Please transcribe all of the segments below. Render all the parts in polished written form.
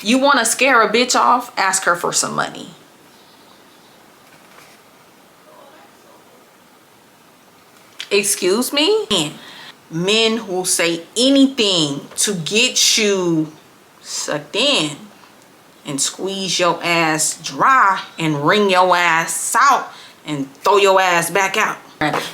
You want to scare a bitch off? Ask her for some money. Excuse me? Men will say anything to get you sucked in and squeeze your ass dry and wring your ass out and throw your ass back out.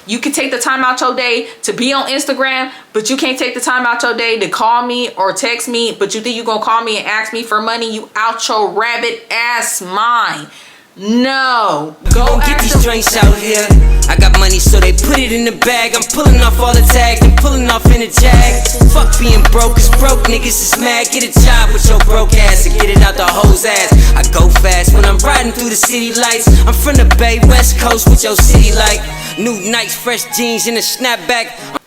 You can take the time out your day to be on Instagram, but you can't take the time out your day to call me or text me, but you think you're gonna call me and ask me for money? You out your rabbit ass mind. No. Go get these drinks out here. I got money, so they put it in the bag. I'm pulling off all the tags and pulling off in the jag. Fuck being broke, cause broke niggas is mad. Get a job with your broke ass and get it out the hoe's ass. I go fast when I'm riding through the city lights. I'm from the Bay, West Coast with your city like new Nikes, fresh jeans and a snapback.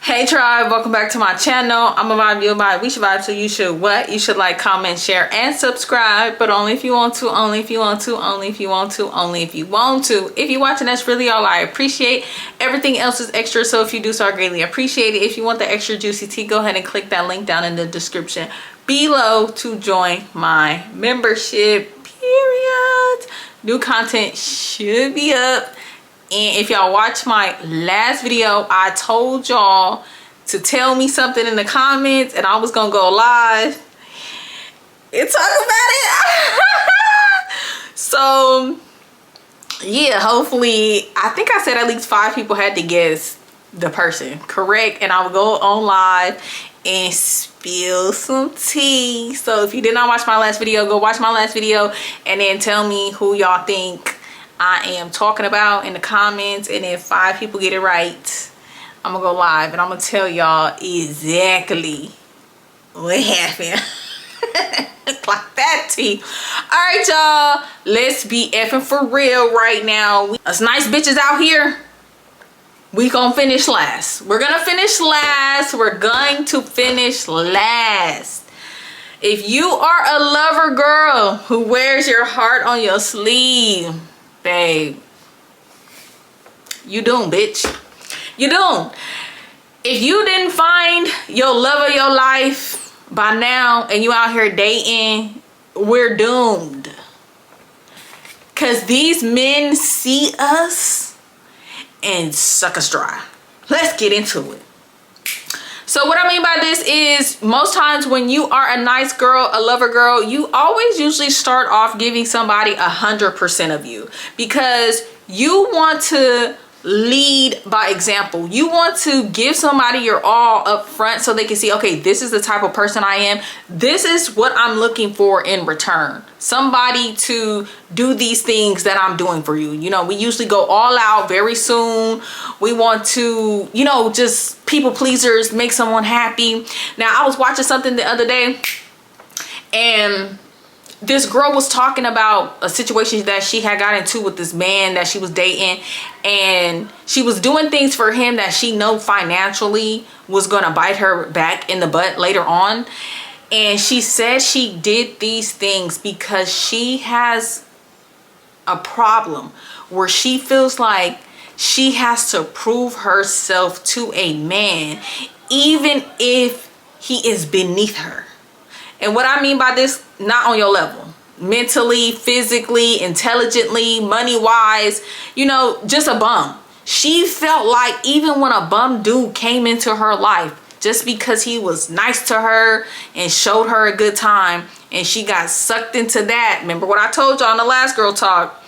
Hey tribe, welcome back to my channel. I'm a vibe, you a vibe, we should vibe, so you should what? You should like, comment, share, and subscribe, but only if you want to, only if you want to, only if you want to, only if you want to. If you're watching, that's really all I appreciate. Everything else is extra, so if you do so, I greatly appreciate it. If you want the extra juicy tea, go ahead and click that link down in the description below to join my membership, period. New content should be up. And if y'all watch my last video, I told y'all to tell me something in the comments and I was gonna go live and talk about it. So yeah, hopefully, I think I said at least 5 people had to guess the person correct, and I will go on live and spill some tea. So if you did not watch my last video, go watch my last video and then tell me who y'all think I am talking about in the comments, and if 5 people get it right, I'm gonna go live and I'm gonna tell y'all exactly what happened. Like that tea. All right, y'all, let's be effing for real right now. Us nice bitches out here, we gonna finish last. We're gonna finish last. We're going to finish last. If you are a lover girl who wears your heart on your sleeve, babe, you doomed, bitch. You doomed. If you didn't find your love of your life by now and you out here dating, we're doomed. Cause these men see us and suck us dry. Let's get into it. So what I mean by this is, most times when you are a nice girl, a lover girl, you always usually start off giving somebody 100% of you, because you want to lead by example. You want to give somebody your all up front so they can see, okay, this is the type of person I am. This is what I'm looking for in return. Somebody to do these things that I'm doing for you. You know, we usually go all out very soon. We want to, you know, just people pleasers, make someone happy. Now, I was watching something the other day, and this girl was talking about a situation that she had got into with this man that she was dating, and she was doing things for him that she know financially was gonna bite her back in the butt later on. And she said she did these things because she has a problem where she feels like she has to prove herself to a man even if he is beneath her. And what I mean by this, not on your level, mentally, physically, intelligently, money-wise, you know, just a bum. She felt like even when a bum dude came into her life, just because he was nice to her and showed her a good time, and she got sucked into that. Remember what I told y'all on the last girl talk?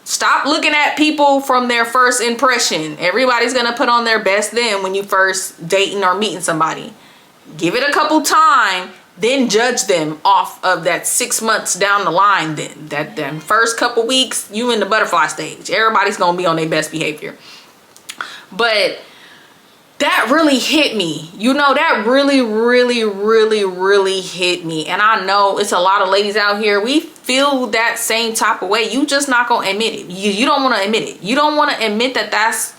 Stop looking at people from their first impression. Everybody's gonna put on their best then when you first dating or meeting somebody. Give it a couple times, then judge them off of that 6 months down the line. Then that first couple weeks, you in the butterfly stage. Everybody's gonna be on their best behavior. But that really hit me. You know, that really hit me. And I know it's a lot of ladies out here, we feel that same type of way. You just not gonna admit it. You don't want to admit it. You don't want to admit that that's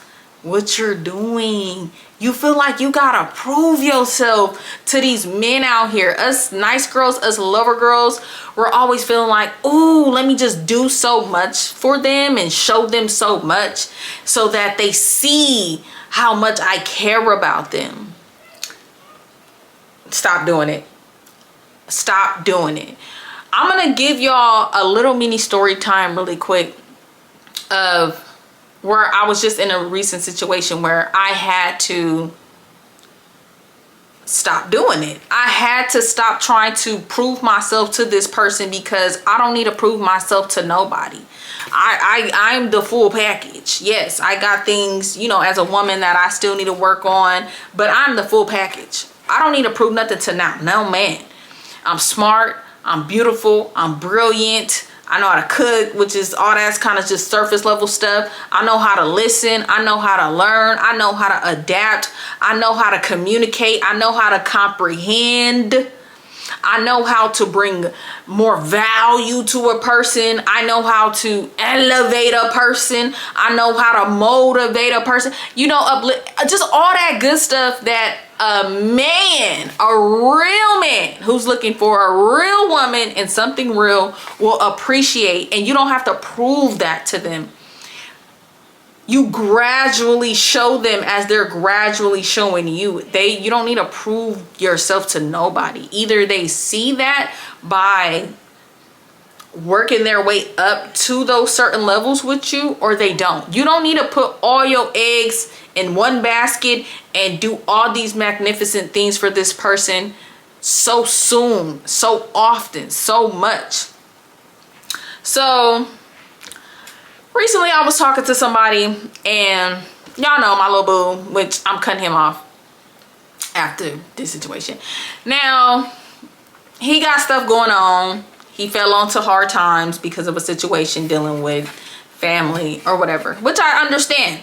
what you're doing. You feel like you gotta prove yourself to these men out here. Us nice girls, us lover girls, we're always feeling like, ooh, let me just do so much for them and show them so much so that they see how much I care about them. Stop doing it. stop doing it. I'm gonna give y'all a little mini story time really quick of where I was just in a recent situation where I had to stop doing it. I had to stop trying to prove myself to this person because I don't need to prove myself to nobody. I'm the full package. Yes, I got things, you know, as a woman that I still need to work on, but I'm the full package. I don't need to prove nothing to no man. I'm smart, I'm beautiful, I'm brilliant, I know how to cook, which is all that's kind of just surface level stuff. I know how to listen, I know how to learn, I know how to adapt, I know how to communicate, I know how to comprehend, I know how to bring more value to a person, I know how to elevate a person, I know how to motivate a person, you know, uplift, just all that good stuff that a man, a real man who's looking for a real woman and something real will appreciate. And you don't have to prove that to them. You gradually show them as they're gradually showing you. You don't need to prove yourself to nobody. Either they see that by working their way up to those certain levels with you, or they don't. You don't need to put all your eggs in one basket and do all these magnificent things for this person so soon, so often, so much. So recently I was talking to somebody, and y'all know my little boo, which I'm cutting him off after this situation. Now, he got stuff going on. He fell onto hard times because of a situation dealing with family or whatever, which I understand.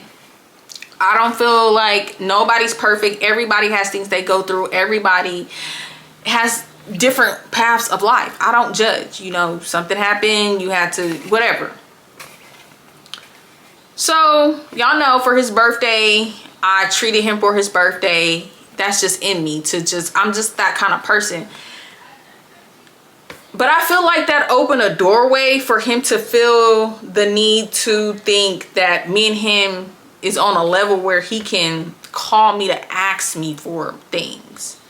I don't feel like nobody's perfect. Everybody has things they go through. Everybody has different paths of life. I don't judge. You know, something happened, you had to, whatever. So, y'all know for his birthday, I treated him for his birthday. That's just in me to just, I'm just that kind of person. But I feel like that opened a doorway for him to feel the need to think that me and him is on a level where he can call me to ask me for things.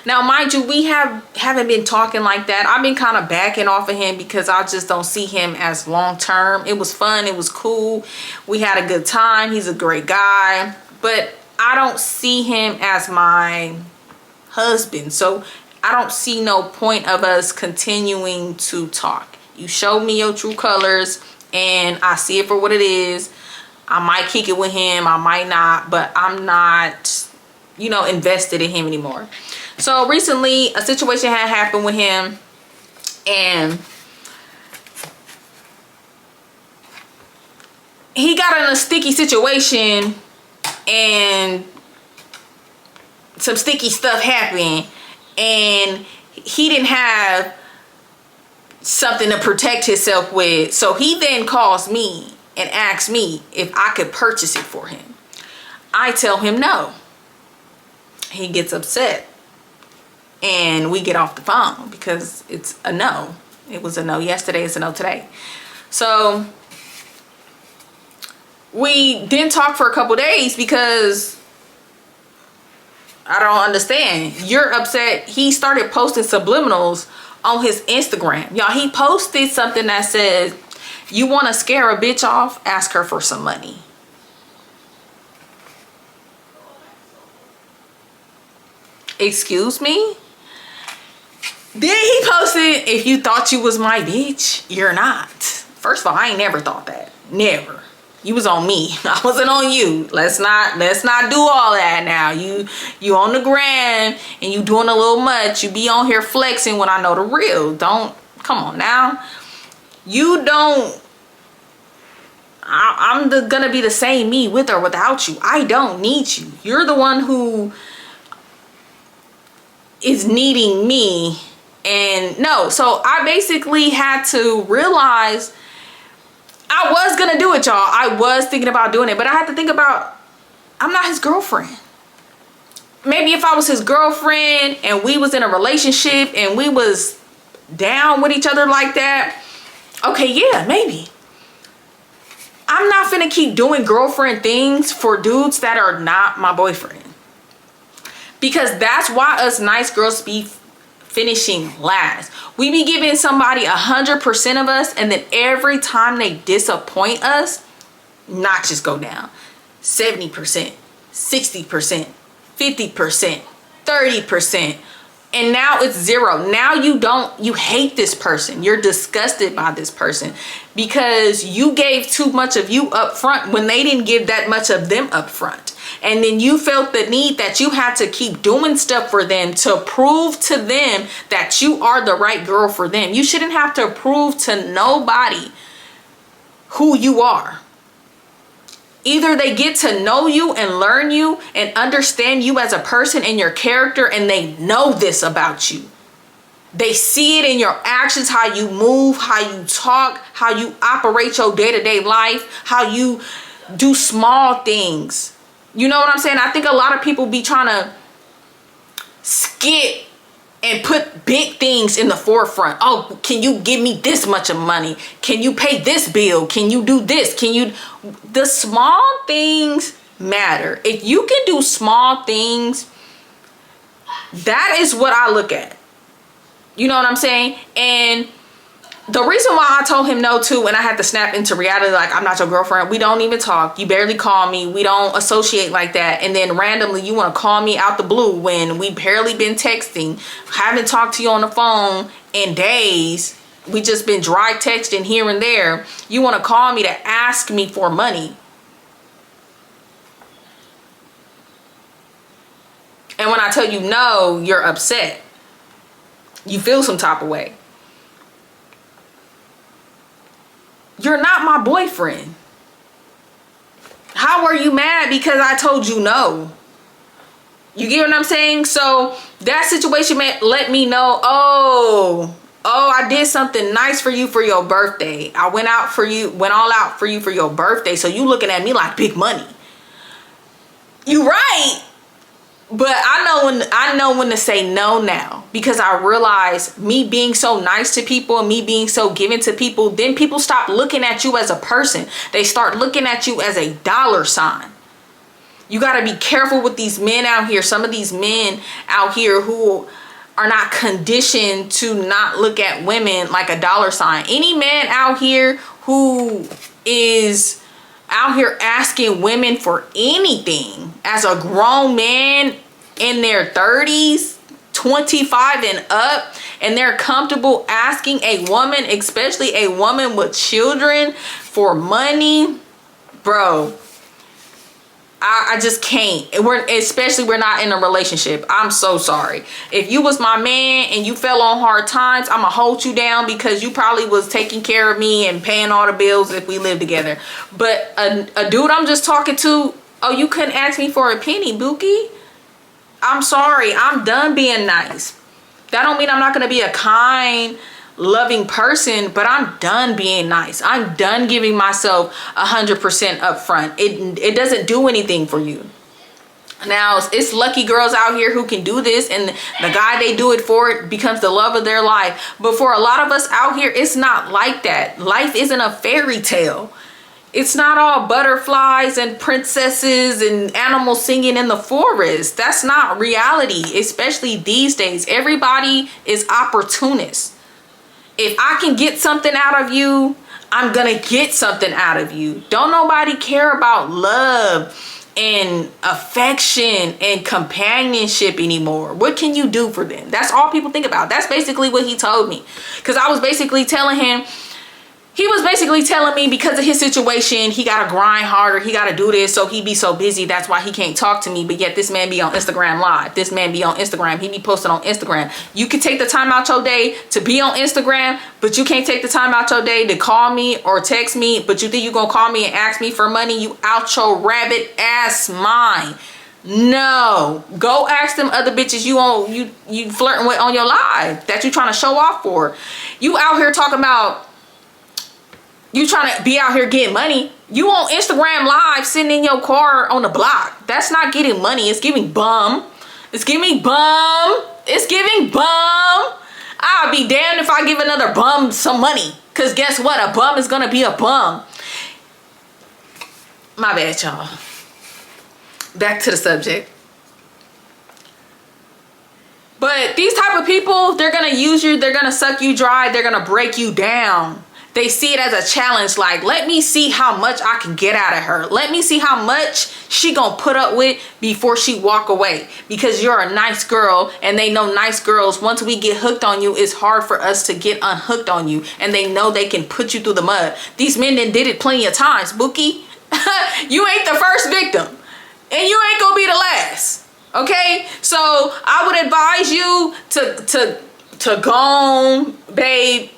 Now, mind you, we haven't been talking like that. I've been kind of backing off of him because I just don't see him as long term. It was fun. It was cool. We had a good time. He's a great guy. But I don't see him as my husband. So I don't see no point of us continuing to talk. You showed me your true colors and I see it for what it is. I might kick it with him, I might not, but I'm not, you know, invested in him anymore. So recently a situation had happened with him, and he got in a sticky situation and some sticky stuff happened, and he didn't have something to protect himself with. So he then calls me and asks me if I could purchase it for him. I tell him no. He gets upset and we get off the phone because it's a no. It was a no yesterday, it's a no today. So we didn't talk for a couple days because I don't understand. You're upset. He started posting subliminals on his Instagram. Y'all, he posted something that said, you want to scare a bitch off? Ask her for some money. Excuse me? Then he posted, if you thought you was my bitch, you're not. First of all, I ain't never thought that. Never. You was on me. I wasn't on you. Let's not do all that now. You on the gram and you doing a little much. You be on here flexing when I know the real. Don't, come on now. You don't, I'm gonna be the same me with or without you. I don't need you. You're the one who is needing me. And no, so I basically had to realize I was gonna do it, y'all. I was thinking about doing it, but I had to think about, I'm not his girlfriend. Maybe if I was his girlfriend and we was in a relationship and we was down with each other like that, okay, yeah, maybe. I'm not finna keep doing girlfriend things for dudes that are not my boyfriend. Because that's why us nice girls be finishing last. We be giving somebody 100% of us, and then every time they disappoint us, notches go down. 70%, 60%, 50%, 30%. And now it's 0. Now you hate this person. You're disgusted by this person because you gave too much of you up front when they didn't give that much of them up front. And then you felt the need that you had to keep doing stuff for them to prove to them that you are the right girl for them. You shouldn't have to prove to nobody who you are. Either they get to know you and learn you and understand you as a person and your character, and they know this about you. They see it in your actions, how you move, how you talk, how you operate your day-to-day life, how you do small things. You know what I'm saying? I think a lot of people be trying to skip and put big things in the forefront. Oh, can you give me this much of money? Can you pay this bill? Can you do this? The small things matter. If you can do small things, that is what I look at. You know what I'm saying? And the reason why I told him no too, and I had to snap into reality, like, I'm not your girlfriend. We don't even talk. You barely call me. We don't associate like that. And then randomly you want to call me out the blue when we barely been texting. Haven't talked to you on the phone in days. We just been dry texting here and there. You want to call me to ask me for money. And when I tell you no, you're upset. You feel some type of way. You're not my boyfriend. How are you mad because I told you no? You get what I'm saying? So that situation let me know, oh, I did something nice for you for your birthday. I went all out for you for your birthday. So you looking at me like big money. You right. But I know when to say no now, because I realize me being so nice to people and me being so giving to people, then people stop looking at you as a person. They start looking at you as a dollar sign. You got to be careful with these men out here. Some of these men out here who are not conditioned to not look at women like a dollar sign. Any man out here who is out here asking women for anything as a grown man in their 30s, 25 and up, and they're comfortable asking a woman, especially a woman with children, for money, bro, I just can't. We're not in a relationship. I'm so sorry. If you was my man and you fell on hard times, I'ma hold you down because you probably was taking care of me and paying all the bills if we lived together. But a dude I'm just talking to, oh, you couldn't ask me for a penny, Bookie? I'm sorry. I'm done being nice. That don't mean I'm not gonna be a kind, loving person, but I'm done being nice. I'm done giving myself 100% up front. It doesn't do anything for you. Now, it's lucky girls out here who can do this, and the guy they do it for becomes the love of their life. But for a lot of us out here, it's not like that. Life isn't a fairy tale. It's not all butterflies and princesses and animals singing in the forest. That's not reality, especially these days. Everybody is opportunist. If I can get something out of you, I'm gonna get something out of you. Don't nobody care about love and affection and companionship anymore. What can you do for them? That's all people think about. That's basically what he told me. Because I was basically telling him, he was basically telling me because of his situation, he got to grind harder. He got to do this. So he be so busy. That's why he can't talk to me. But yet this man be on Instagram live. This man be on Instagram. He be posting on Instagram. You can take the time out your day to be on Instagram, but you can't take the time out your day to call me or text me. But you think you going to call me and ask me for money? You out your rabbit ass mind. No, go ask them other bitches you flirting with on your live that you trying to show off for. You out here talking about you trying to be out here getting money. You on Instagram live sitting in your car on the block. That's not getting money. It's giving bum. It's giving bum. It's giving bum. I'll be damned if I give another bum some money. Because guess what? A bum is going to be a bum. My bad, y'all. Back to the subject. But these type of people, they're gonna use you, they're gonna suck you dry, they're gonna break you down. They see it as a challenge, like, let me see how much I can get out of her. Let me see how much she gonna put up with before she walk away. Because you're a nice girl, and they know nice girls, once we get hooked on you, it's hard for us to get unhooked on you. And they know they can put you through the mud. These men done did it plenty of times, Bookie. You ain't the first victim. And you ain't gonna be the last. Okay? So I would advise you to go on, babe.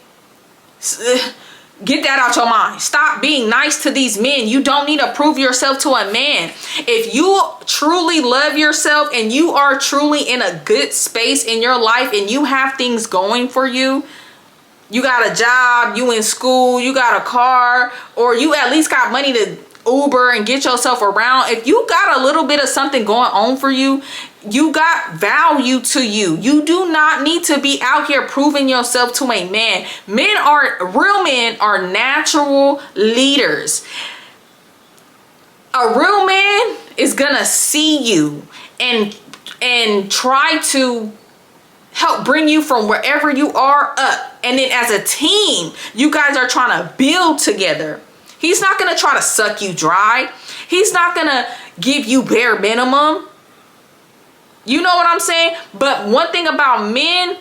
Get that out your mind. Stop being nice to these men. You don't need to prove yourself to a man. If you truly love yourself and you are truly in a good space in your life and you have things going for you, you got a job, you in school, you got a car, or you at least got money to Uber and get yourself around. If you got a little bit of something going on for you, you got value to you. You do not need to be out here proving yourself to a man. Real men are natural leaders. A real man is gonna see you and try to help bring you from wherever you are up. And then as a team, you guys are trying to build together. He's not going to try to suck you dry. He's not going to give you bare minimum. You know what I'm saying? But one thing about men,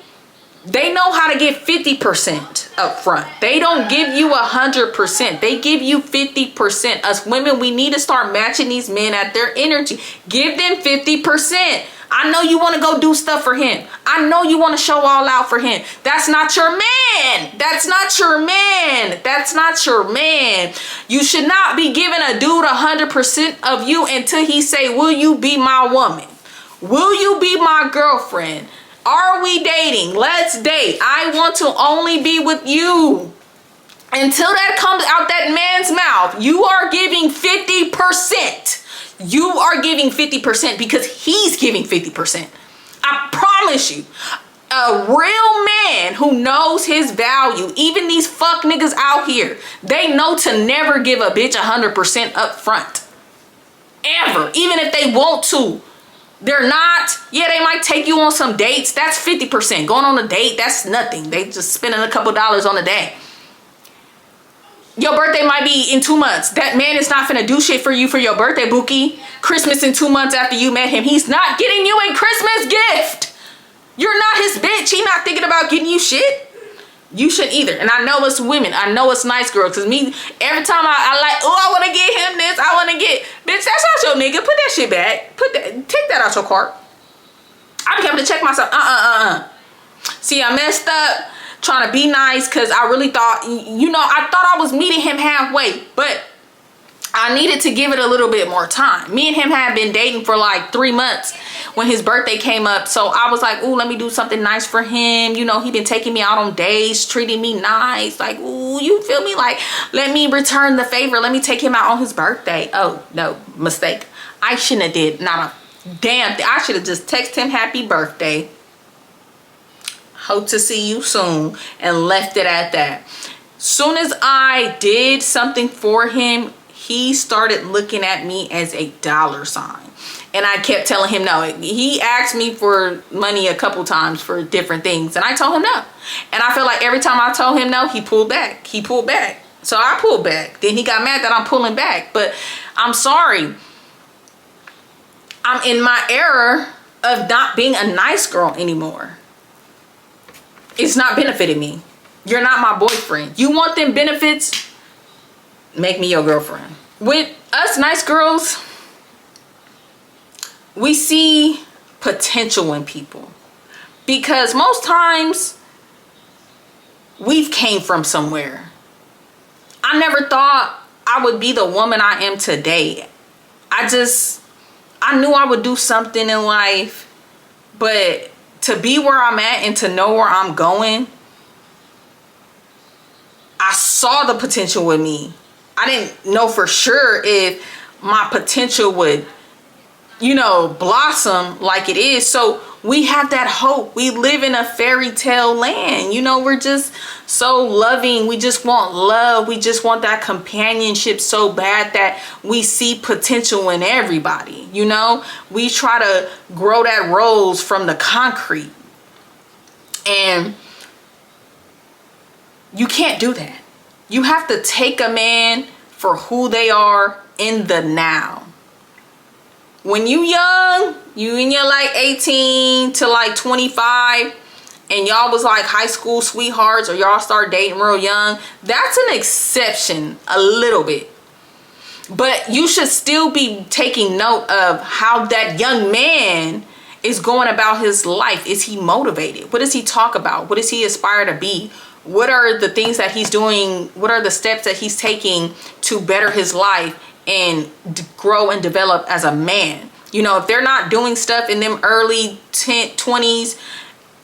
they know how to get 50% up front. They don't give you 100%. They give you 50%. Us women, we need to start matching these men at their energy. Give them 50%. I know you want to go do stuff for him. I know you want to show all out for him. That's not your man. That's not your man. That's not your man. You should not be giving a dude 100% of you until he say, will you be my woman? Will you be my girlfriend? Are we dating? Let's date. I want to only be with you. Until that comes out that man's mouth, you are giving 50%. You are giving 50% because he's giving 50%. I promise you. A real man who knows his value, even these fuck niggas out here, they know to never give a bitch 100% up front. Ever. Even if they want to. They're not. Yeah, they might take you on some dates. That's 50%. Going on a date, that's nothing. They just spending a couple dollars on a day. Your birthday might be in 2 months. That man is not finna do shit for you for your birthday, Bookie. Christmas in 2 months after you met him. He's not getting you a Christmas gift. You're not his bitch. He not thinking about getting you shit. You shouldn't either. And I know it's women. I know it's nice girls. Because me, every time I like, oh, I want to get him this. I want to get, bitch, that's not your nigga. Put that shit back. Take that out your cart. I be having to check myself. See, I messed up trying to be nice because I really thought, I thought I was meeting him halfway. But I needed to give it a little bit more time. Me and him had been dating for like 3 months when his birthday came up. So I was like, ooh, let me do something nice for him. He been taking me out on dates, treating me nice. Like, ooh, you feel me? Like, let me return the favor. Let me take him out on his birthday. Oh, no, mistake. I shouldn't have did not a damn thing. I should have just texted him happy birthday. Hope to see you soon. And left it at that. Soon as I did something for him, he started looking at me as a dollar sign. And I kept telling him no. He asked me for money a couple times for different things. And I told him no. And I feel like every time I told him no, he pulled back. He pulled back. So I pulled back. Then he got mad that I'm pulling back. But I'm sorry. I'm in my era of not being a nice girl anymore. It's not benefiting me. You're not my boyfriend. You want them benefits? Make me your girlfriend. With us nice girls, we see potential in people. Because most times, we've came from somewhere. I never thought I would be the woman I am today. I knew I would do something in life. But to be where I'm at and to know where I'm going, I saw the potential with me. I didn't know for sure if my potential would, blossom like it is. So we have that hope. We live in a fairy tale land. We're just so loving. We just want love. We just want that companionship so bad that we see potential in everybody. We try to grow that rose from the concrete. And you can't do that. You have to take a man for who they are in the now. When you young, you in your like 18 to like 25, and y'all was like high school sweethearts, or y'all start dating real young, that's an exception a little bit. But you should still be taking note of how that young man is going about his life. Is he motivated? What does he talk about? What does he aspire to be? What are the things that he's doing? What are the steps that he's taking to better his life and grow and develop as a man? You know, if they're not doing stuff in them early 20s,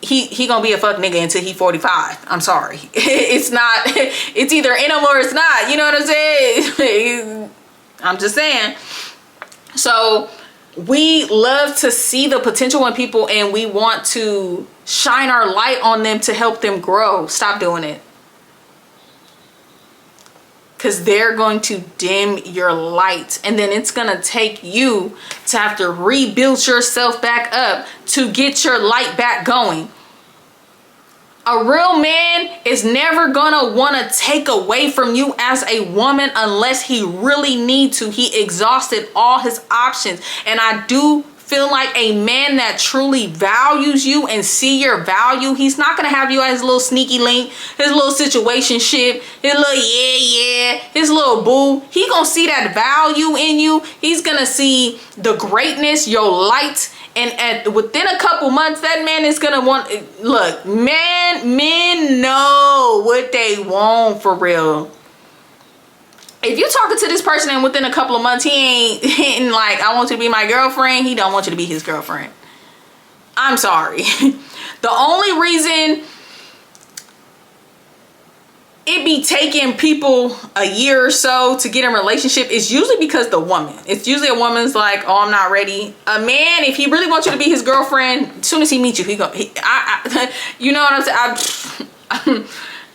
he gonna be a fuck nigga until he 45. I'm sorry. It's not, it's either in him or it's not. You know what I'm saying? I'm just saying. So we love to see the potential in people, and we want to shine our light on them to help them grow. Stop doing it. Because they're going to dim your light, and then it's going to take you to have to rebuild yourself back up to get your light back going. A real man is never gonna want to take away from you as a woman unless he really needs to. He exhausted all his options. And I do feel like a man that truly values you and see your value, he's not gonna have you as his little sneaky link, his little situationship, his little his little boo. He gonna see that value in you. He's gonna see the greatness, your light. And within a couple months, that man is gonna want. Look, men know what they want for real. If you're talking to this person and within a couple of months he ain't like, I want you to be my girlfriend, he don't want you to be his girlfriend. I'm sorry. The only reason it be taking people a year or so to get in a relationship is usually because the woman. It's usually a woman's like, oh, I'm not ready. A man, if he really wants you to be his girlfriend, as soon as he meets you, you know what I'm saying?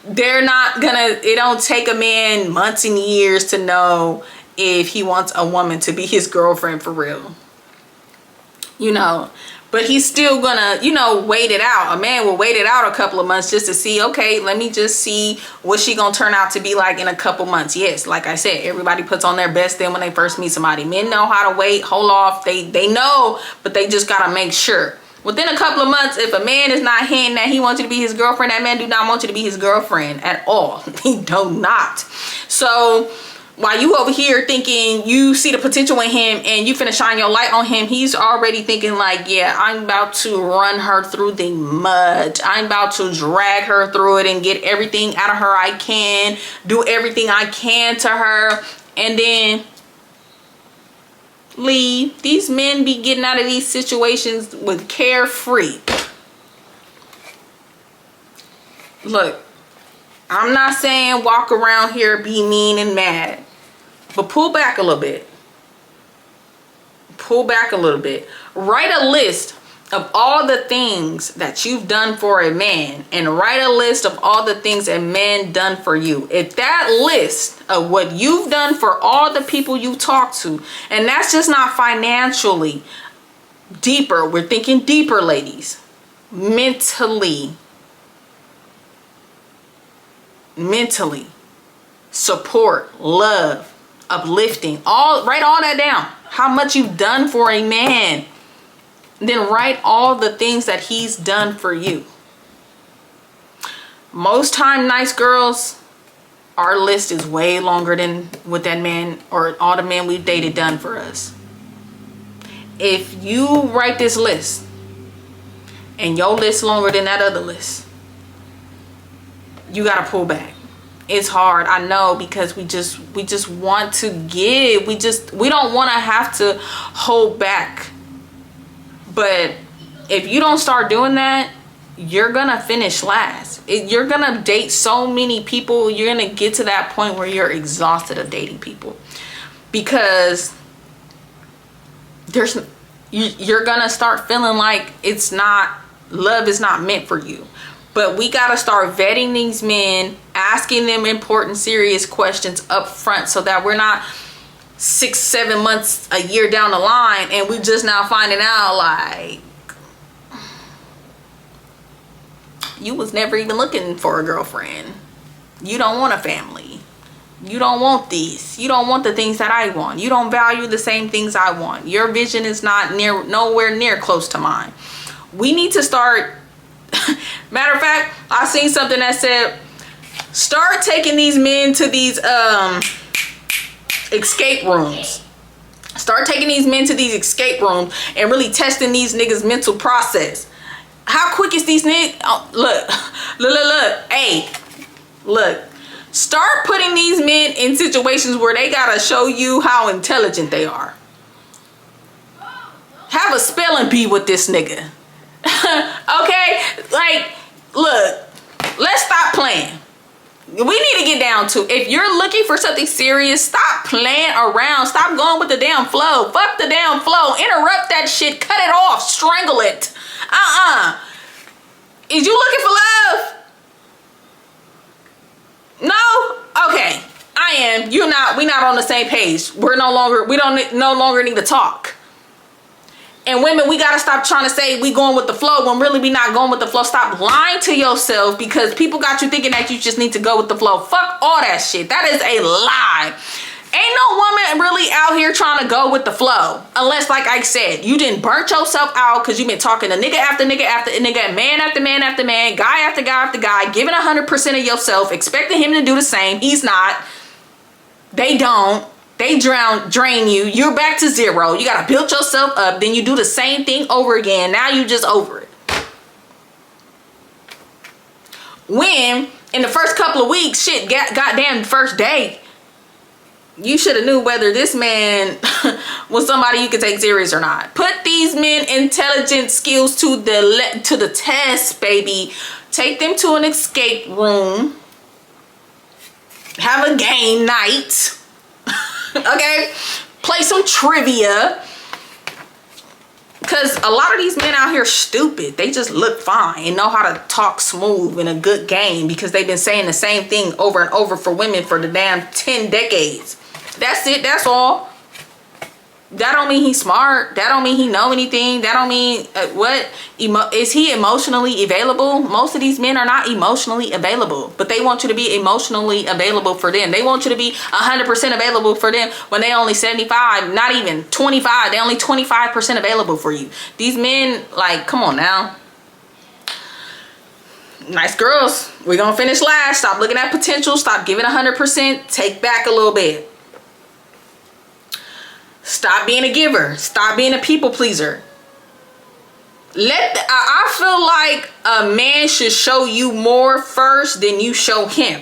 They're not gonna, it don't take a man months and years to know if he wants a woman to be his girlfriend for real. You know, but he's still gonna, you know, wait it out. A man will wait it out a couple of months just to see, okay, let me just see what she gonna turn out to be like in a couple months. Yes, like I said, everybody puts on their best then when they first meet somebody. Men know how to wait, hold off. They know, but they just gotta make sure. Within a couple of months, if a man is not hinting that he wants you to be his girlfriend, that man do not want you to be his girlfriend at all. He do not. So while you over here thinking you see the potential in him and you finna shine your light on him, he's already thinking like, yeah, I'm about to run her through the mud. I'm about to drag her through it and get everything out of her I can, do everything I can to her, and then leave. These men be getting out of these situations with carefree. Look, I'm not saying walk around here be mean and mad, but pull back a little bit. Pull back a little bit. Write a list of all the things that you've done for a man, and write a list of all the things a man done for you. If that list of what you've done for all the people you talk to, and that's just not financially, deeper, we're thinking deeper, ladies, mentally, support, love, uplifting, write all that down. How much you've done for a man. Then write all the things that he's done for you. Most time, nice girls, our list is way longer than what that man or all the men we've dated done for us. If you write this list and your list longer than that other list, you gotta pull back. It's hard, I know, because we just want to give. We don't want to have to hold back. But if you don't start doing that, you're gonna finish last. You're gonna date so many people. You're gonna get to that point where you're exhausted of dating people, because you're gonna start feeling like love is not meant for you. But we gotta start vetting these men, asking them important, serious questions up front, so that we're not 6-7 months, a year down the line, and we just now finding out like You was never even looking for a girlfriend. You don't want a family. You don't want these. You don't want the things that I want. You don't value the same things I want. Your vision is nowhere near close to mine. We need to start. Matter of fact, I seen something that said, start taking these men to these escape rooms. Start taking these men to these escape rooms and really testing these niggas' mental process. How quick is these niggas? Oh, look. Hey, look. Start putting these men in situations where they gotta show you how intelligent they are. Have a spelling bee with this nigga. Okay? Like, look, let's stop playing. We need to get down to, if you're looking for something serious, stop playing around. Stop going with the damn flow. Fuck the damn flow. Interrupt that shit. Cut it off. Strangle it. Is you looking for love? No? Okay. I am. You're not. We not on the same page. We no longer need to talk. And women, we gotta stop trying to say we going with the flow when really we not going with the flow. Stop lying to yourself because people got you thinking that you just need to go with the flow. Fuck all that shit. That is a lie. Ain't no woman really out here trying to go with the flow. Unless, like I said, you didn't burnt yourself out because you've been talking to nigga after nigga after nigga, man after man after man, guy after guy after guy, giving 100% of yourself, expecting him to do the same. He's not. They don't. They drain you. You're back to zero. You gotta build yourself up. Then you do the same thing over again. Now you just over it. When in the first couple of weeks, shit, goddamn first day, you should have knew whether this man was somebody you could take serious or not. Put these men intelligent skills to the test, baby. Take them to an escape room. Have a game night. Okay, play some trivia, because a lot of these men out here stupid. They just look fine and know how to talk smooth in a good game because they've been saying the same thing over and over for women for the damn 10 decades. That's it. That's all. That don't mean he's smart. That don't mean he know anything. That don't mean is he emotionally available? Most of these men are not emotionally available, but they want you to be emotionally available for them. They want you to be 100% available for them when they only 75, not even 25. They only 25% available for you. These men, like, come on now. Nice girls. We're gonna finish last. Stop looking at potential. Stop giving 100%. Take back a little bit. Stop being a giver. Stop being a people pleaser. I feel like a man should show you more first than you show him.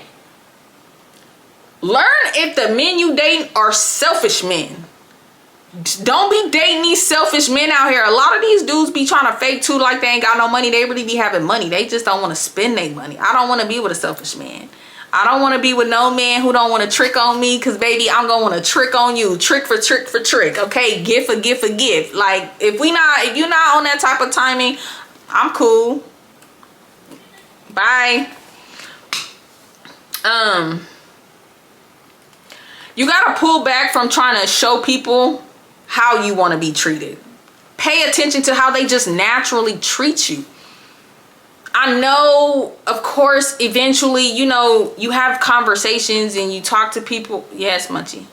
Learn if the men you date are selfish men. Don't be dating these selfish men out here. A lot of these dudes be trying to fake too like they ain't got no money. They really be having money. They just don't want to spend their money. I don't want to be with a selfish man. I don't want to be with no man who don't want to trick on me, because baby, I'm going to want to trick on you. Trick for trick for trick. Okay, gift for gift for gift. Like, if you're not on that type of timing, I'm cool. Bye. You got to pull back from trying to show people how you want to be treated. Pay attention to how they just naturally treat you. I know, of course, eventually, you have conversations and you talk to people. Yes, Munchie.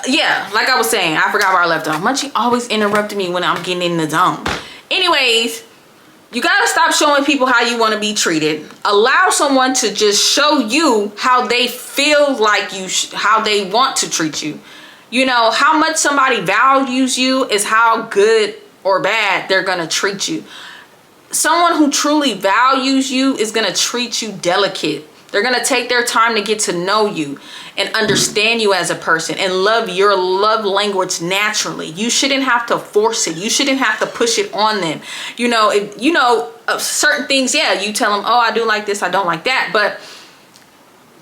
Yeah, like I was saying, I forgot where I left off. Munchie always interrupted me when I'm getting in the zone. Anyways, you got to stop showing people how you want to be treated. Allow someone to just show you how they feel like how they want to treat you. How much somebody values you is how good or bad they're going to treat you. Someone who truly values you is going to treat you delicate. They're going to take their time to get to know you and understand you as a person and love your love language naturally. You shouldn't have to force it. You shouldn't have to push it on them. If certain things, yeah, you tell them, oh, I do like this, I don't like that. But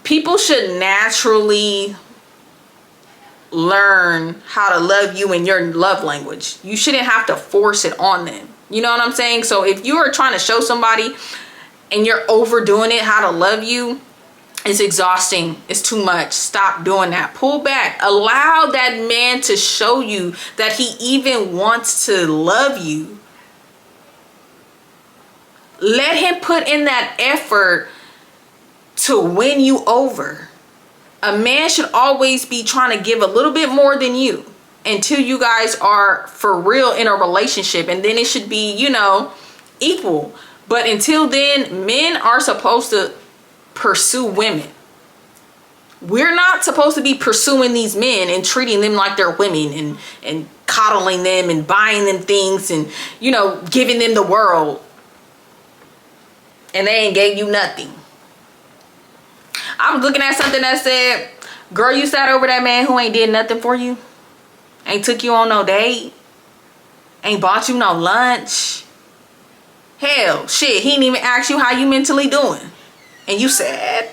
people should naturally learn how to love you in your love language. You shouldn't have to force it on them. You know what I'm saying? So if you are trying to show somebody and you're overdoing it, how to love you, it's exhausting. It's too much. Stop doing that. Pull back. Allow that man to show you that he even wants to love you. Let him put in that effort to win you over. A man should always be trying to give a little bit more than you until you guys are for real in a relationship, and then it should be, you know, equal. But until then, men are supposed to pursue women. We're not supposed to be pursuing these men and treating them like they're women and coddling them and buying them things and, you know, giving them the world. And they ain't gave you nothing. I was looking at something that said, girl, you sat over that man who ain't did nothing for you. Ain't took you on no date. Ain't bought you no lunch. Hell, shit, he didn't even ask you how you mentally doing. And you said,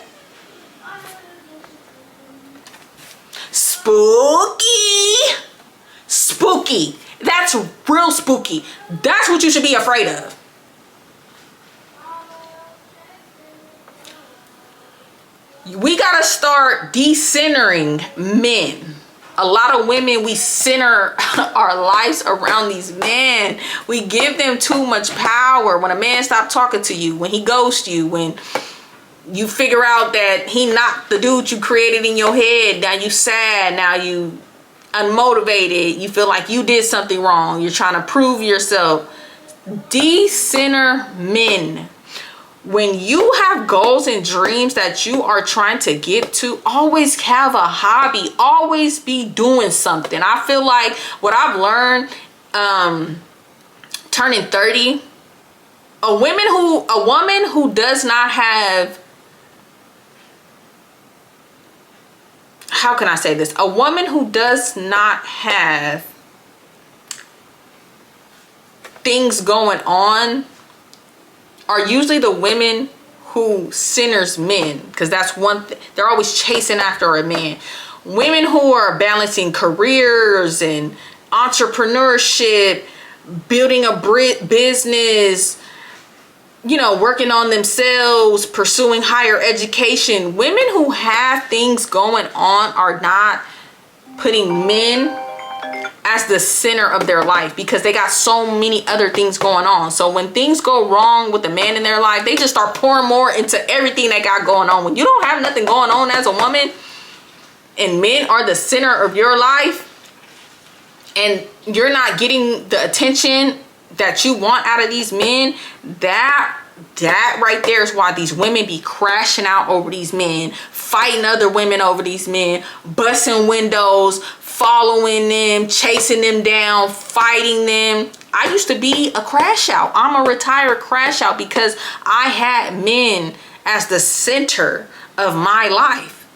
spooky. Spooky. That's real spooky. That's what you should be afraid of. We gotta start decentering men. A lot of women, we center our lives around these men. We give them too much power. When a man stops talking to you, when he ghosts you, when you figure out that he not the dude you created in your head, now you sad, now you unmotivated, you feel like you did something wrong, you're trying to prove yourself. Decenter men. When you have goals and dreams that you are trying to get to, always have a hobby. Always be doing something. I feel like what I've learned turning 30, a woman who does not have, how can I say this? A woman who does not have things going on are usually the women who centers men, because that's one thing. They're always chasing after a man. Women who are balancing careers and entrepreneurship, building a business, you know, working on themselves, pursuing higher education. Women who have things going on are not putting men as the center of their life, because they got so many other things going on. So when things go wrong with the man in their life, they just start pouring more into everything they got going on. When you don't have nothing going on as a woman and men are the center of your life and you're not getting the attention that you want out of these men, that right there is why these women be crashing out over these men, fighting other women over these men, busting windows, following them, chasing them down, fighting them. I used to be a crash out. I'm a retired crash out because I had men as the center of my life,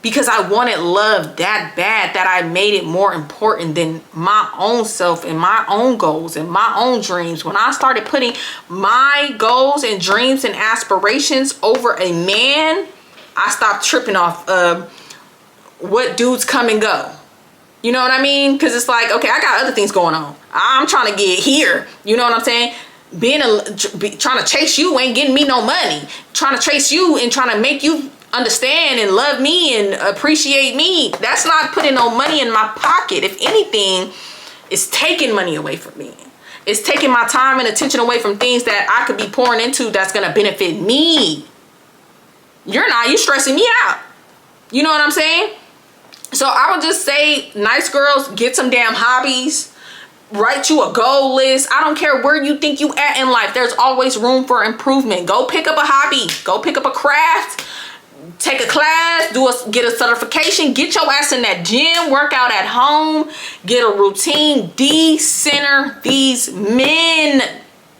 because I wanted love that bad that I made it more important than my own self and my own goals and my own dreams. When I started putting my goals and dreams and aspirations over a man, I stopped tripping off what dudes come and go. You know what I mean? Because it's like, okay, I got other things going on. I'm trying to get here. You know what I'm saying? Trying to chase you ain't getting me no money. Trying to chase you and trying to make you understand and love me and appreciate me, that's not putting no money in my pocket. If anything, it's taking money away from me. It's taking my time and attention away from things that I could be pouring into that's going to benefit me. You're stressing me out. You know what I'm saying? So I would just say, nice girls, get some damn hobbies. Write you a goal list. I don't care where you think you at in life. There's always room for improvement. Go pick up a hobby. Go pick up a craft. Take a class. Get a certification. Get your ass in that gym. Work out at home. Get a routine. Decenter these men.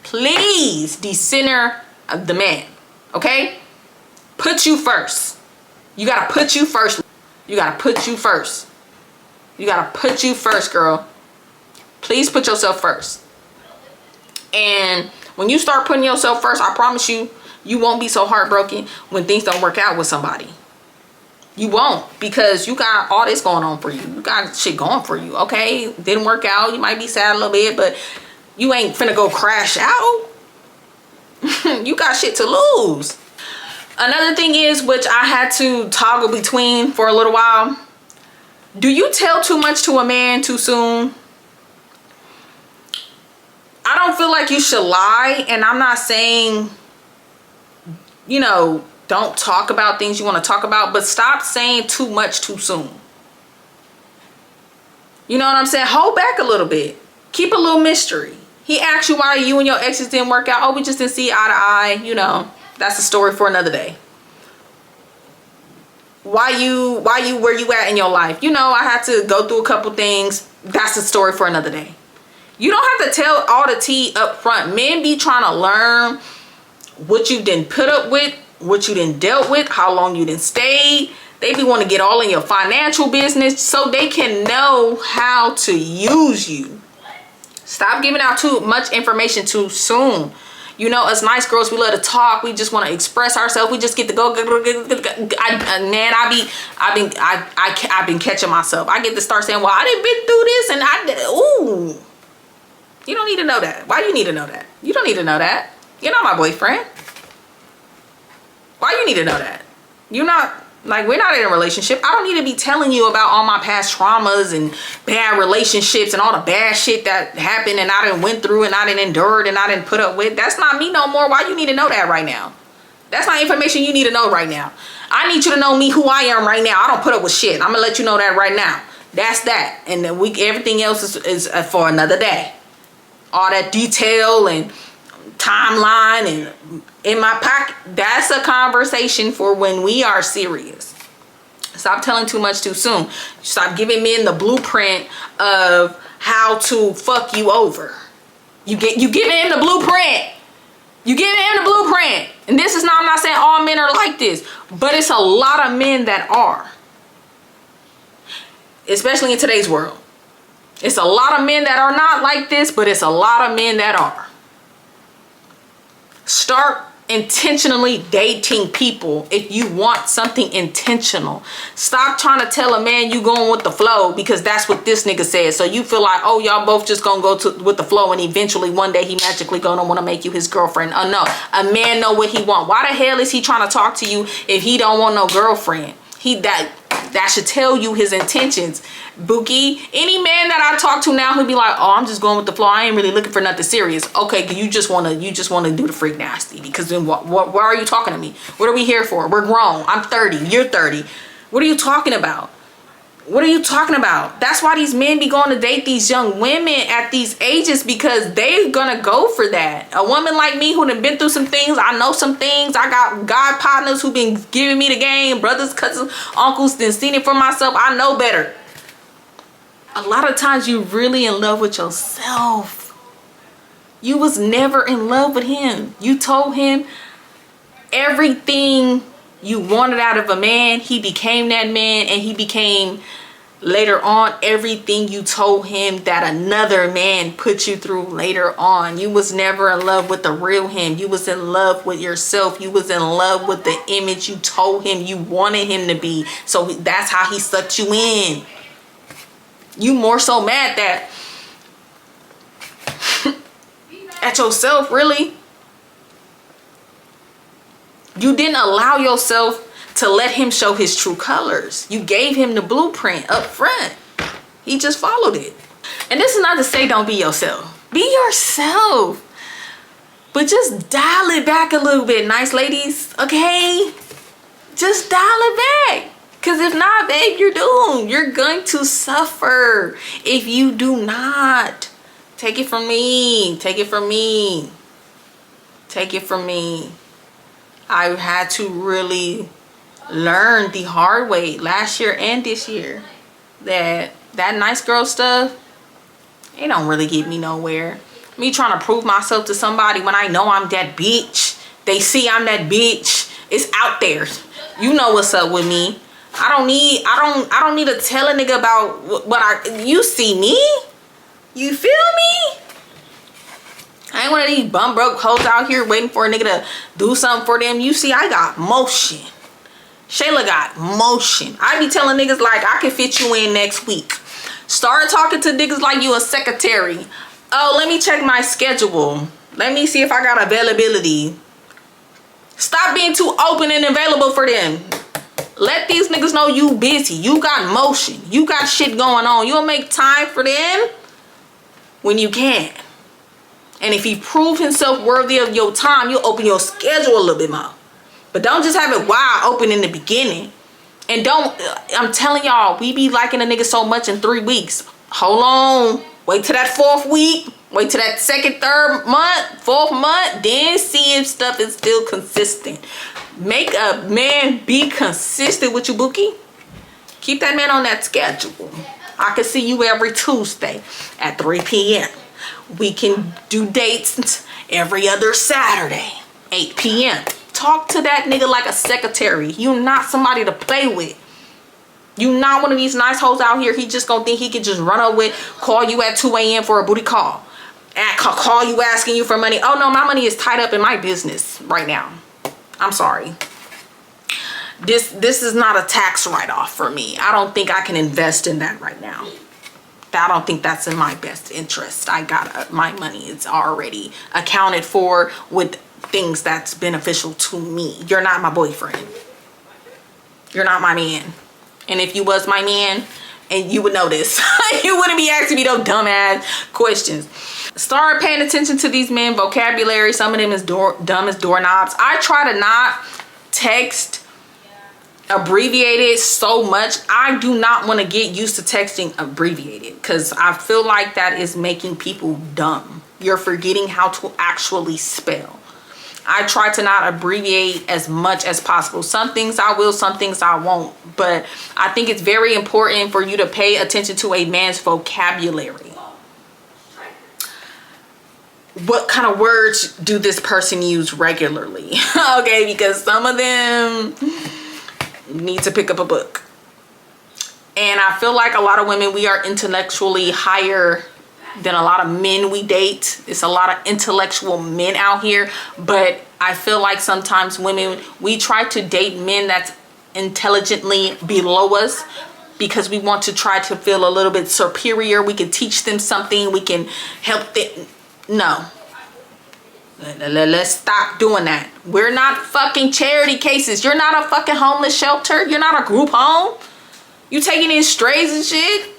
Please decenter the man. Okay? Put you first. You gotta put you first. You gotta put you first. You gotta put you first, girl. Please put yourself first. And when you start putting yourself first, I promise you, you won't be so heartbroken when things don't work out with somebody. You won't, because you got all this going on for you. You got shit going for you, okay? Didn't work out. You might be sad a little bit, but you ain't finna go crash out. You got shit to lose. Another thing is, which I had to toggle between for a little while. Do you tell too much to a man too soon? I don't feel like you should lie, and I'm not saying, you know, don't talk about things you want to talk about, but stop saying too much too soon. You know what I'm saying? Hold back a little bit. Keep a little mystery. He asked you why you and your exes didn't work out. Oh, we just didn't see eye to eye. You know, that's a story for another day. Where you at in your life? You know, I had to go through a couple things. That's a story for another day. You don't have to tell all the tea up front. Men be trying to learn what you didn't put up with, what you didn't dealt with, how long you didn't stay. They be want to get all in your financial business so they can know how to use you. Stop giving out too much information too soon. You know, us nice girls, we love to talk. We just want to express ourselves. We just get to go. I've been catching myself. I get to start saying, well, I done been through this and I did. Ooh. You don't need to know that. Why you need to know that? You don't need to know that. You're not my boyfriend. Why you need to know that? You're not, like, we're not in a relationship. I don't need to be telling you about all my past traumas and bad relationships and all the bad shit that happened and I done went through and I done endured and I done put up with. That's not me no more. Why you need to know that right now? That's not information you need to know right now. I need you to know me, who I am right now. I don't put up with shit. I'm gonna let you know that right now. That's that. And then everything else is for another day. All that detail and timeline and in my pocket, that's a conversation for when we are serious. Stop telling too much too soon. Stop giving men the blueprint of how to fuck you over. You giving him the blueprint. You giving him the blueprint. And this is not, I'm not saying all men are like this, but it's a lot of men that are. Especially in today's world. It's a lot of men that are not like this, but it's a lot of men that are. Start intentionally dating people if you want something intentional. Stop trying to tell a man you going with the flow because that's what this nigga said. So you feel like, oh, y'all both just gonna go with the flow and eventually one day he magically gonna want to make you his girlfriend. Oh no, a man know what he want. Why the hell is he trying to talk to you if he don't want no girlfriend? That should tell you his intentions. Bookie, any man that I talk to now, he'll be like, oh, I'm just going with the flow. I ain't really looking for nothing serious. Okay, you just wanna do the freak nasty because then why are you talking to me? What are we here for? We're grown. I'm 30. You're 30. What are you talking about? What are you talking about? That's why these men be going to date these young women at these ages because they're gonna go for that. A woman like me who done been through some things, I know some things. I got God partners who been giving me the game, brothers, cousins, uncles, then seen it for myself. I know better. A lot of times you really in love with yourself. You was never in love with him. You told him everything you wanted out of a man. He became that man, and he became later on everything you told him that another man put you through later on. You was never in love with the real him. You was in love with yourself. You was in love with the image you told him you wanted him to be. So that's how he sucked you in. You more so mad that at yourself, really. You didn't allow yourself to let him show his true colors. You gave him the blueprint up front. He just followed it. And this is not to say don't be yourself. Be yourself. But just dial it back a little bit, nice ladies, okay? Just dial it back. Because if not, babe, you're doomed. You're going to suffer if you do not. Take it from me. Take it from me. Take it from me. I had to really learn the hard way last year and this year that nice girl stuff, it don't really get me nowhere. Me trying to prove myself to somebody when I know I'm that bitch. They see I'm that bitch. It's out there. You know what's up with me. I don't need to tell a nigga about you see me? You feel me? I ain't one of these bum broke hoes out here waiting for a nigga to do something for them. You see, I got motion. Shayla got motion. I be telling niggas like I can fit you in next week. Start talking to niggas like you a secretary. Oh, let me check my schedule. Let me see if I got availability. Stop being too open and available for them. Let these niggas know you busy. You got motion. You got shit going on. You'll make time for them when you can. And if he prove himself worthy of your time, you'll open your schedule a little bit more. But don't just have it wide open in the beginning. And don't, I'm telling y'all, we be liking a nigga so much in 3 weeks. Hold on. Wait till that 4th week. Wait till that 2nd, 3rd month, 4th month. Then see if stuff is still consistent. Make a man be consistent with you, Bookie. Keep that man on that schedule. I can see you every Tuesday at 3 p.m. We can do dates every other Saturday, 8 p.m. Talk to that nigga like a secretary. You not somebody to play with. You not one of these nice hoes out here. He just gonna think he can just run up with, call you at 2 a.m. for a booty call. Call you asking you for money. Oh no, my money is tied up in my business right now. I'm sorry. This is not a tax write-off for me. I don't think I can invest in that right now. I don't think that's in my best interest. I got my money. It's already accounted for with things that's beneficial to me. You're not my boyfriend. You're not my man. And if you was my man, and you would know this, you wouldn't be asking me those dumbass questions. Start paying attention to these men vocabulary. Some of them is dumb as doorknobs. I try to not text abbreviated so much. I do not want to get used to texting abbreviated because I feel like that is making people dumb. You're forgetting how to actually spell. I try to not abbreviate as much as possible. Some things I will, some things I won't. But I think it's very important for you to pay attention to a man's vocabulary. What kind of words do this person use regularly? Okay, because some of them need to pick up a book. And I feel like a lot of women, we are intellectually higher than a lot of men we date. It's a lot of intellectual men out here, but I feel like sometimes women, we try to date men that's intelligently below us because we want to try to feel a little bit superior. We can teach them something, we can help them. No, let's stop doing that. We're not fucking charity cases. You're not a fucking homeless shelter. You're not a group home. You taking in strays and shit.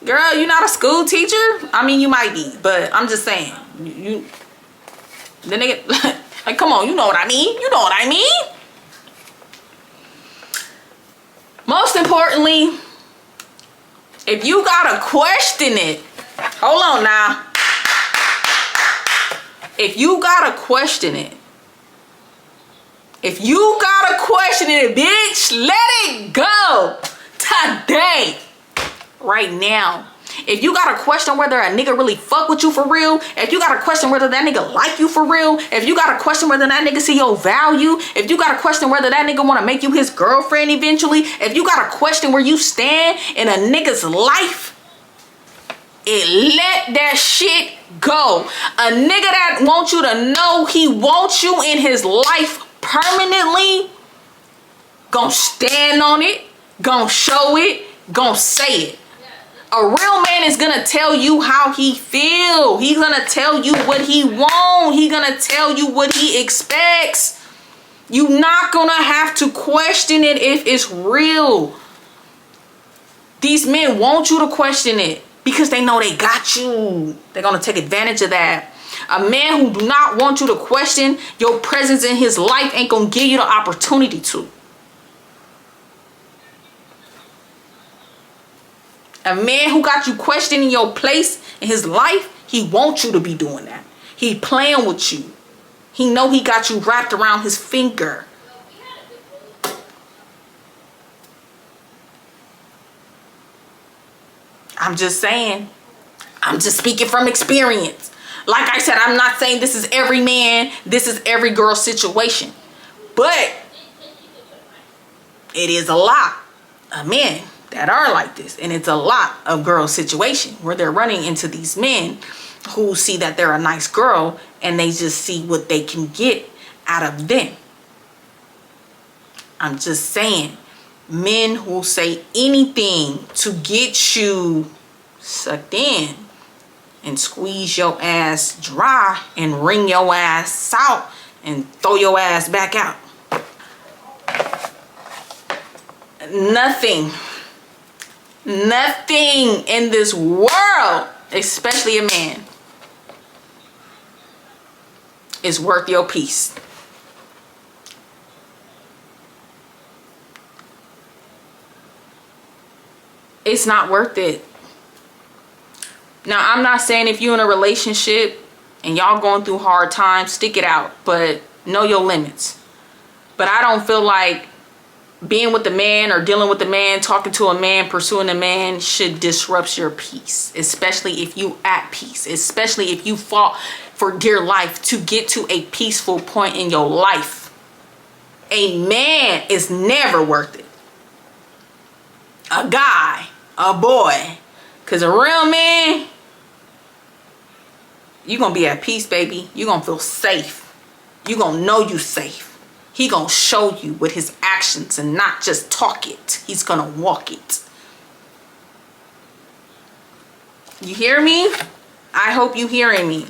Girl, you're not a school teacher. I mean, you might be, but I'm just saying. The nigga, like, come on, you know what I mean. You know what I mean. Most importantly, if you gotta question it, hold on now. If you gotta question it, bitch, let it go today, right now. If you got a question whether a nigga really fuck with you for real, if you got a question whether that nigga like you for real, if you got a question whether that nigga see your value, if you got a question whether that nigga want to make you his girlfriend eventually, if you got a question where you stand in a nigga's life, let that shit go. A nigga that wants you to know he wants you in his life permanently, gonna stand on it, gonna show it, gonna say it. A real man is gonna tell you how he feel. He's gonna tell you what he want. He's gonna tell you what he expects. You're not gonna have to question it if it's real. These men want you to question it because they know they got you. They're gonna take advantage of that. A man who do not want you to question your presence in his life ain't gonna give you the opportunity to. A man who got you questioning your place in his life, he wants you to be doing that. He playing with you. He know he got you wrapped around his finger. I'm just saying. I'm just speaking from experience. Like I said, I'm not saying this is every man, this is every girl situation. But it is a lot of men that are like this, and it's a lot of girl situation where they're running into these men who see that they're a nice girl and they just see what they can get out of them. I'm just saying, men who say anything to get you sucked in and squeeze your ass dry and wring your ass out and throw your ass back out. Nothing in this world, especially a man, is worth your peace. It's not worth it. Now, I'm not saying if you're in a relationship and y'all going through hard times, stick it out, but know your limits. But I don't feel like being with a man or dealing with a man, talking to a man, pursuing a man should disrupt your peace, especially if you at peace, especially if you fought for dear life to get to a peaceful point in your life. A man is never worth it. A guy, a boy, because a real man, you're going to be at peace, baby. You're going to feel safe. You're going to know you safe. He going to show you with his actions and not just talk it. He's going to walk it. You hear me? I hope you hearing me.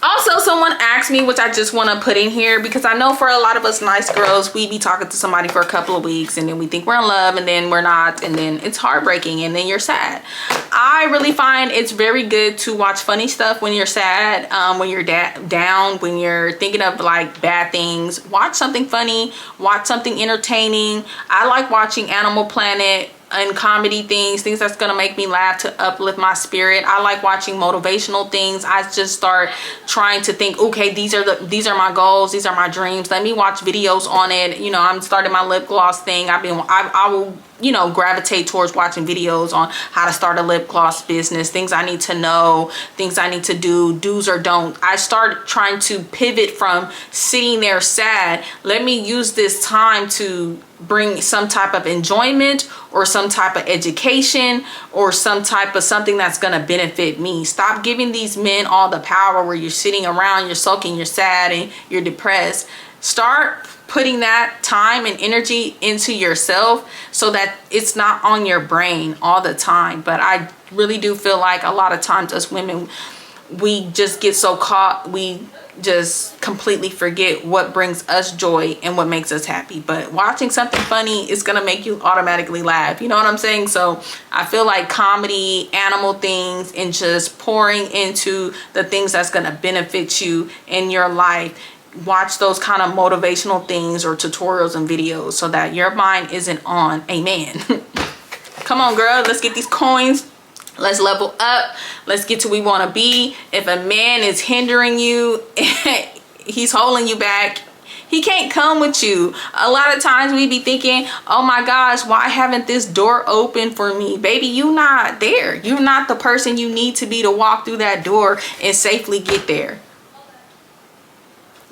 Also, someone asked me, which I just want to put in here, because I know for a lot of us nice girls, we be talking to somebody for a couple of weeks and then we think we're in love and then we're not, and then it's heartbreaking and then you're sad. I really find it's very good to watch funny stuff when you're sad, when you're down, when you're thinking of like bad things. Watch something funny, watch something entertaining. I like watching Animal Planet and comedy things that's gonna make me laugh to uplift my spirit. I like watching motivational things. I just start trying to think, okay, these are my goals, these are my dreams. Let me watch videos on it. You know, I'm starting my lip gloss thing. I will, you know, gravitate towards watching videos on how to start a lip gloss business, things I need to know, things I need to do, do's or don't. I start trying to pivot from sitting there sad. Let me use this time to bring some type of enjoyment or some type of education or some type of something that's going to benefit me. Stop giving these men all the power where you're sitting around, you're sulking, you're sad, and you're depressed. Start putting that time and energy into yourself so that it's not on your brain all the time. But I really do feel like a lot of times as women, we just get so caught, we just completely forget what brings us joy and what makes us happy. But watching something funny is gonna make you automatically laugh, you know what I'm saying? So I feel like comedy, animal things, and just pouring into the things that's gonna benefit you in your life. Watch those kind of motivational things or tutorials and videos so that your mind isn't on amen. Come on, girl, let's get these coins. Let's level up. Let's get to where we want to be. If a man is hindering you, he's holding you back, he can't come with you. A lot of times we be thinking, oh my gosh, why haven't this door open for me? Baby, you not there. You're not the person you need to be to walk through that door and safely get there.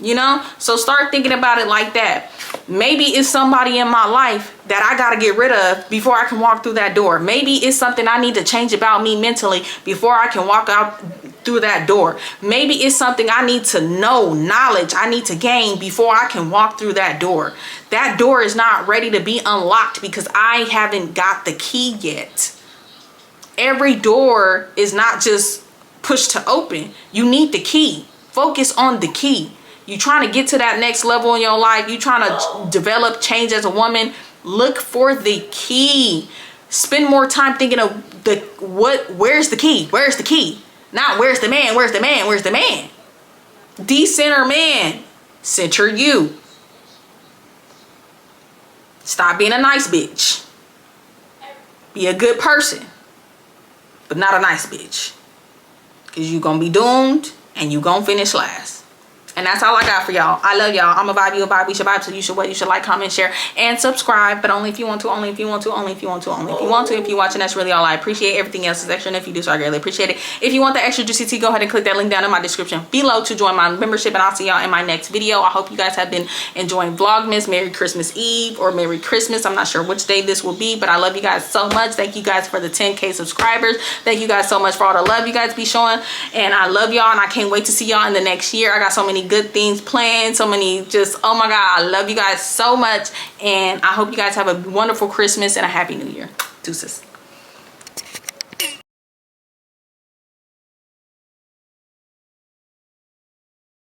You know, so start thinking about it like that. Maybe it's somebody in my life that I got to get rid of before I can walk through that door. Maybe it's something I need to change about me mentally before I can walk out through that door. Maybe it's something I need to know, knowledge I need to gain before I can walk through that door. That door is not ready to be unlocked because I haven't got the key yet. Every door is not just pushed to open. You need the key. Focus on the key. You trying to get to that next level in your life. You trying to develop, change as a woman. Look for the key. Spend more time thinking of where's the key? Where's the key? Not where's the man? Where's the man? Where's the man? Decenter man. Center you. Stop being a nice bitch. Be a good person, but not a nice bitch. Because you going to be doomed and you going to finish last. And that's all I got for y'all. I love y'all. I'm a vibe, you a vibe, we should vibe. So you should what? You should like, comment, share, and subscribe. But only if you want to, only if you want to, only if you want to, only if you want to. If you're watching, that's really all I appreciate. Everything else is extra. And if you do, so I greatly appreciate it. If you want the extra juicy tea, go ahead and click that link down in my description below to join my membership. And I'll see y'all in my next video. I hope you guys have been enjoying Vlogmas. Merry Christmas Eve or Merry Christmas. I'm not sure which day this will be, but I love you guys so much. Thank you guys for the 10K subscribers. Thank you guys so much for all the love you guys be showing. And I love y'all, and I can't wait to see y'all in the next year. I got so many good things planned. So many, just, oh my God, I love you guys so much. And I hope you guys have a wonderful Christmas and a happy new year. Deuces.